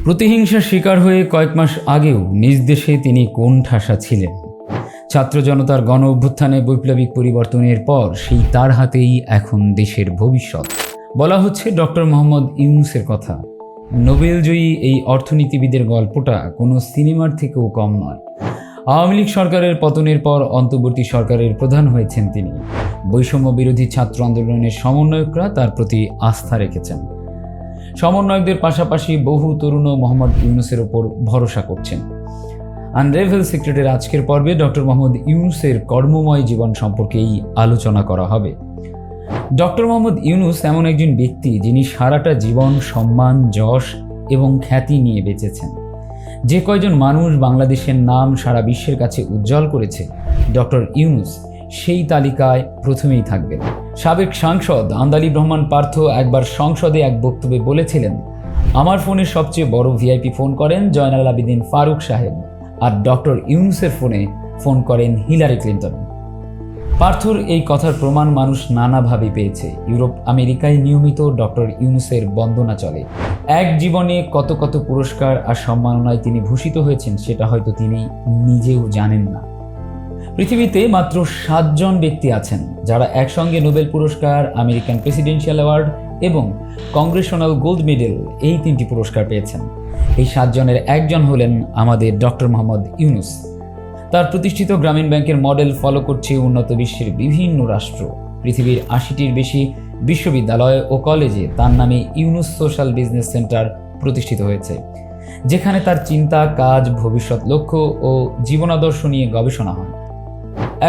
প্রতিহিংসার শিকার হয়ে কয়েক মাস আগেও নিজ দেশে তিনি কোণঠাসা ছিলেন। ছাত্র জনতার গণ অভ্যুত্থানে বৈপ্লবিক পরিবর্তনের পর সেই তার হাতেই এখন দেশের ভবিষ্যৎ। বলা হচ্ছে ডক্টর মোহাম্মদ ইউনূসের কথা। নোবেলজয়ী এই অর্থনীতিবিদের গল্পটা কোনো সিনেমার থেকেও কম নয়। আওয়ামী লীগ সরকারের পতনের পর অন্তর্বর্তী সরকারের প্রধান হয়েছেন তিনি। বৈষম্য বিরোধী ছাত্র আন্দোলনের সমন্বয়করা তার প্রতি আস্থা রেখেছেন। সমন্বয়কদের পাশাপাশি বহু তরুণও মোহাম্মদ ইউনূসের ওপর ভরসা করছেন। আনরেভেল সিক্রেটের আজকের পর্বে ডক্টর মোহাম্মদ ইউনূসের কর্মময় জীবন সম্পর্কেই আলোচনা করা হবে। ডক্টর মোহাম্মদ ইউনূস এমন একজন ব্যক্তি যিনি সারাটা জীবন সম্মান, যশ এবং খ্যাতি নিয়ে বেঁচেছেন। যে কয়জন মানুষ বাংলাদেশের নাম সারা বিশ্বের কাছে উজ্জ্বল করেছে, ডক্টর ইউনূস সেই তালিকায় প্রথমেই থাকবেন। সাবেক সাংসদ আন্দালিব রহমান পার্থ একবার সংসদে এক বক্তব্যে বলেছিলেন, আমার ফোনে সবচেয়ে বড় ভিআইপি ফোন করেন জয়নাল আবেদিন ফারুক সাহেব, আর ডক্টর ইউনূসের ফোন করেন হিলারি ক্লিন্টন। পার্থর এই কথার প্রমাণ মানুষ নানাভাবে পেয়েছে। ইউরোপ আমেরিকায় নিয়মিত ডক্টর ইউনূসের বন্দনা চলে। এক জীবনে কত কত পুরস্কার আর সম্মাননায় তিনি ভূষিত হয়েছেন সেটা হয়তো তিনি নিজেও জানেন না। পৃথিবীতে মাত্র 7 জন ব্যক্তি আছেন যারা একসঙ্গে নোবেল পুরস্কার, আমেরিকান প্রেসিডেন্সিয়াল অ্যাওয়ার্ড এবং কংগ্রেশনাল গোল্ড মেডেল এই 3টি পুরস্কার পেয়েছেন। এই 7 জনের একজন হলেন আমাদের ডক্টর মোহাম্মদ ইউনূস। তার প্রতিষ্ঠিত গ্রামীণ ব্যাংকের মডেল ফলো করছে উন্নত বিশ্বের বিভিন্ন রাষ্ট্র। পৃথিবীর 80টির বেশি বিশ্ববিদ্যালয় ও কলেজে তার নামে ইউনূস সোশ্যাল বিজনেস সেন্টার প্রতিষ্ঠিত হয়েছে, যেখানে তার চিন্তা, কাজ, ভবিষ্যৎ লক্ষ্য ও জীবনাদর্শ নিয়ে গবেষণা হয়।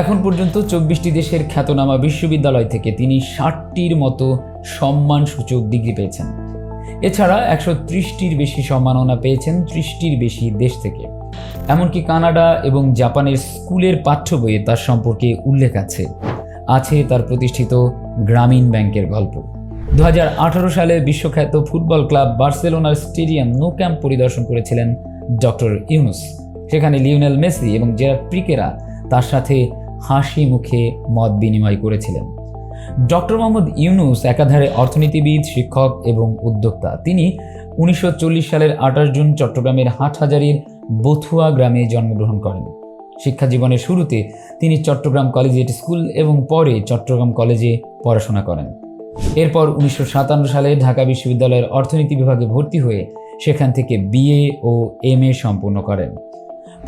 এখন পর্যন্ত 24টি দেশের খ্যাতনামা বিশ্ববিদ্যালয় থেকে তিনি 60টির মতো সম্মানসূচক ডিগ্রি পেয়েছেন। এছাড়া 130টির বেশি সম্মাননা পেয়েছেন 30টির বেশি দেশ থেকে। এমনকি কানাডা এবং জাপানের স্কুলের পাঠ্য বইয়ে তার সম্পর্কে উল্লেখ আছে তার প্রতিষ্ঠিত গ্রামীণ ব্যাংকের গল্প। 2018 সালে বিশ্বখ্যাত ফুটবল ক্লাব বার্সেলোনার স্টেডিয়াম নো ক্যাম্প পরিদর্শন করেছিলেন ডক্টর ইউনূস। সেখানে লিওনেল মেসি এবং জেরার্ড পিকেরা তার সাথে হাসি মুখে মত বিনিময় করেছিলেন। ডক্টর মোহাম্মদ ইউনূস একাধারে অর্থনীতিবিদ, শিক্ষক এবং উদ্যোক্তা। তিনি 1940 সালের 28 জুন চট্টগ্রামের হাটহাজারীর বথুয়া গ্রামে জন্মগ্রহণ করেন। শিক্ষা জীবনের শুরুতে তিনি চট্টগ্রাম কলেজিয়েট স্কুল এবং পরে চট্টগ্রাম কলেজে পড়াশোনা করেন। এরপর 1957 সালে ঢাকা বিশ্ববিদ্যালয়ের অর্থনীতি বিভাগে ভর্তি হয়ে সেখান থেকে বিএ ও এমএ সম্পূর্ণ করেন।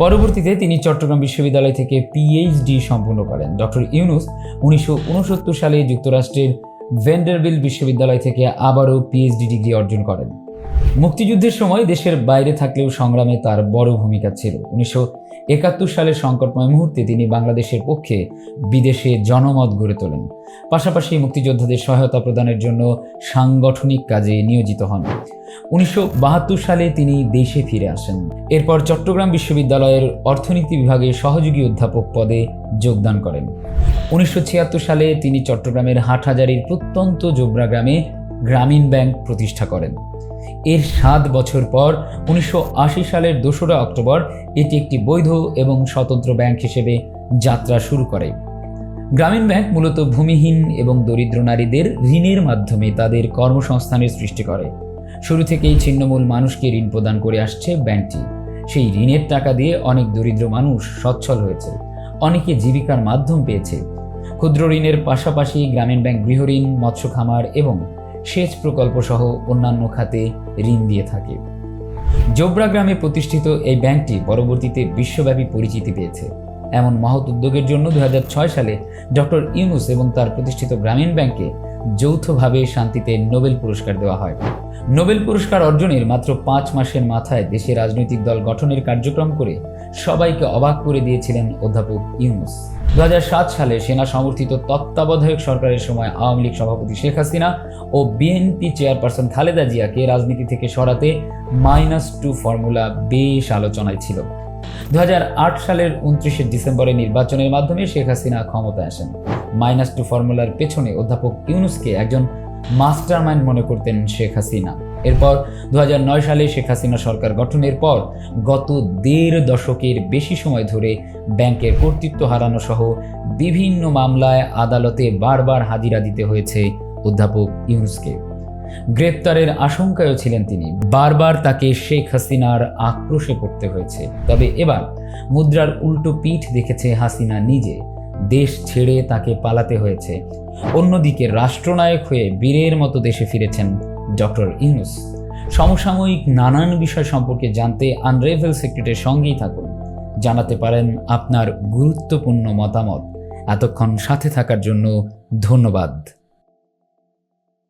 পরবর্তীতে তিনি চট্টগ্রাম বিশ্ববিদ্যালয় থেকে পিএইচডি সম্পূর্ণ করেন। ডক্টর ইউনূস 1969 সালে যুক্তরাষ্ট্রের ভ্যান্ডারবিল্ট বিশ্ববিদ্যালয় থেকে আবারও পিএইচডি ডিগ্রি অর্জন করেন। মুক্তিযুদ্ধের সময় দেশের বাইরে থাকলেও সংগ্রামে তার বড় ভূমিকা ছিল। 1971 সালের সংকটময় মুহূর্তে তিনি বাংলাদেশের পক্ষে বিদেশে জনমত গড়ে তোলেন। পাশাপাশি মুক্তিযোদ্ধাদের সহায়তা প্রদানের জন্য সাংগঠনিক কাজে নিয়োজিত হন। 1972 সালে তিনি দেশে ফিরে আসেন। এরপর চট্টগ্রাম বিশ্ববিদ্যালয়ের অর্থনীতি বিভাগে সহযোগী অধ্যাপক পদে যোগদান করেন। 1976 সালে তিনি চট্টগ্রামের হাটহাজারীর প্রত্যন্ত জোবরা গ্রামে গ্রামীণ ব্যাংক প্রতিষ্ঠা করেন। এর 7 বছর পর 1980 সালের 2রা অক্টোবর এটি একটি বৈধ এবং স্বতন্ত্র ব্যাংক হিসেবে যাত্রা শুরু করে। গ্রামীণ ব্যাংক মূলত ভূমিহীন এবং দরিদ্র নারীদের ঋণের মাধ্যমে তাদের কর্মসংস্থানের সৃষ্টি করে। শুরু থেকেই ছিন্নমূল মানুষকে ঋণ প্রদান করে আসছে ব্যাংকটি। সেই ঋণের টাকা দিয়ে অনেক দরিদ্র মানুষ সচ্ছল হয়েছে, অনেকে জীবিকার মাধ্যম পেয়েছে। ক্ষুদ্র ঋণের পাশাপাশি গ্রামীণ ব্যাংক গৃহঋণ, মৎস্য খামার এবং সেচ প্রকল্প সহ অন্যান্য খাতে ঋণ দিয়ে থাকে। জোবরা গ্রামে প্রতিষ্ঠিত এই ব্যাংকটি পরবর্তীতে বিশ্বব্যাপী পরিচিতি পেয়েছে। এমন মহৎ উদ্যোগের জন্য 2006 সালে ডক্টর ইউনূস এবং তার প্রতিষ্ঠিত গ্রামীণ ব্যাংকে যৌথভাবে শান্তিতে নোবেল পুরস্কার দেওয়া হয়। নোবেল পুরস্কার অর্জনের মাত্র 5 মাসের মাথায় দেশে রাজনৈতিক দল গঠনের কার্যক্রম করে সবাইকে অবাক করে দিয়েছিলেন অধ্যাপক ইউনূস। 2007 সালে সেনা সমর্থিত তত্ত্বাবধায়ক সরকারের সময় আওয়ামী লীগ সভাপতি শেখ হাসিনা ও বিএনপি চেয়ারপারসন খালেদা জিয়াকে রাজনীতি থেকে সরাতে -2 ফর্মুলা বেশ আলোচনায় ছিল। 2008 সালের 29 ডিসেম্বরের নির্বাচনের মাধ্যমে শেখ হাসিনা ক্ষমতায় আসেন। -2 ফর্মুলার পেছনে অধ্যাপক ইউনূসকে একজন মাস্টারমাইন্ড মনে করতেন শেখ হাসিনা। এরপর 2009 সালে শেখ হাসিনা সরকার গঠনের পর গত 1.5 দশকের বেশি সময় ধরে ব্যাংকের কর্তৃত্ব হারানো সহ বিভিন্ন মামলায় আদালতে বারবার হাজিরা দিতে হয়েছে অধ্যাপক ইউনূসকে। গ্রেপ্তারের আশঙ্কায়ও ছিলেন তিনি। বারবার তাকে শেখ হাসিনার আক্রোশে পড়তে হয়েছে। তবে এবার মুদ্রার উল্টো পিঠ দেখেছে হাসিনা নিজে। দেশ ছেড়ে তাকে পালাতে হয়েছে। অন্যদিকে রাষ্ট্রনায়ক হয়ে বীরের মতো দেশে ফিরেছেন ডক্টর ইউনূস। সমসাময়িক নানান বিষয় সম্পর্কে জানতে আনরেভেল সিক্রেটের সঙ্গেই থাকুন। জানাতে পারেন আপনার গুরুত্বপূর্ণ মতামত। এতক্ষণ সাথে থাকার জন্য ধন্যবাদ।